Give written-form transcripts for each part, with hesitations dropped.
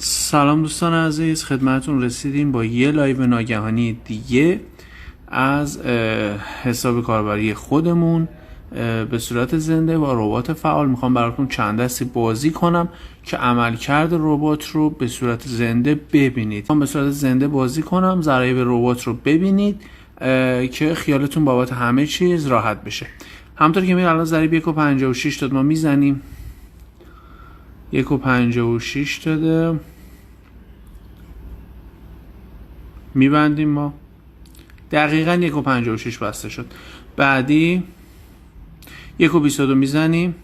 سلام دوستان عزیز، خدمتون رسیدیم با یه لایو ناگهانی دیگه از حساب کاربری خودمون به صورت زنده با ربات فعال. میخوام براتون چند دستی بازی کنم که عملکرد ربات رو به صورت زنده ببینید. میخوام به صورت زنده بازی کنم، ضرایب ربات رو ببینید که خیالتون بابت همه چیز راحت بشه. همونطور که میبینید الان ضریب 1.56 داد، ما میزنیم 1.56 داده، میبندیم، ما دقیقا 1.56 بسته شد. بعدی 1.22 میزنیم،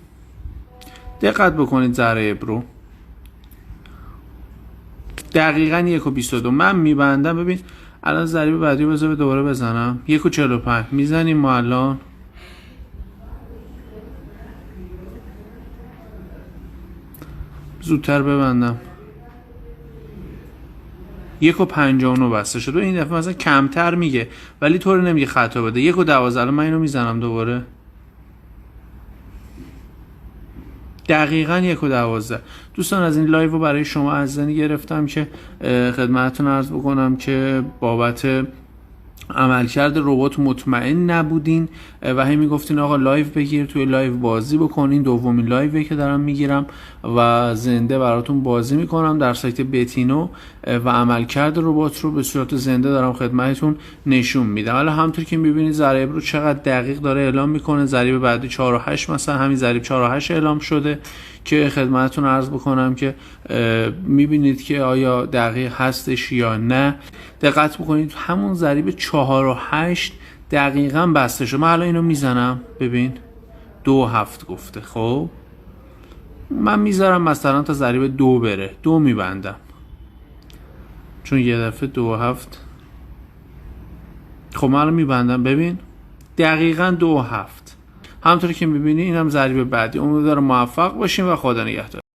دقت بکنید ضرایب رو دقیقا 1.22 من میبندم. ببین الان ضریب بعدی رو بذار دوباره بزنم، 1.45 میزنیم ما الان، زودتر ببندم، 1.59 بسته شد. و این دفعه مثلا کمتر میگه ولی طوری نمیگه خطا بده. 1.12 الان من اینو میزنم دوباره، دقیقاً 1.12. دوستان از این لایو رو برای شما عزیزانی گرفتم که خدمتتون عرض بکنم که بابت عملکرد ربات مطمئن نبودین و همین میگفتین آقا لایو بگیر، توی لایو بازی بکنین. دومین لایویه که دارم میگیرم و زنده براتون بازی میکنم در سایت بتینو و عملکرد ربات رو به صورت زنده دارم خدمتتون نشون میدم. حالا همونطور که میبینید ضریب رو چقدر دقیق داره اعلام میکنه. ضریب بعدی 4.8 مثلا همین ضریب 4.8 اعلام شده که خدمتتون عرض بکنم که میبینید که آیا دقیق هستش یا نه. دقت بکنید همون ضریب 4.8 دقیقاً بسته شد. من الان اینو میزنم، ببین 2.7 گفته. خب من میذارم مثلا تا ضریب 2 بره، 2 میبندم چون یه دفعه 2.7. خب من الان میبندم، ببین دقیقاً 2.7. همونطوری که میبینی اینم ضریب بعدی. امیدوارم موفق باشیم و خدا نگهدار.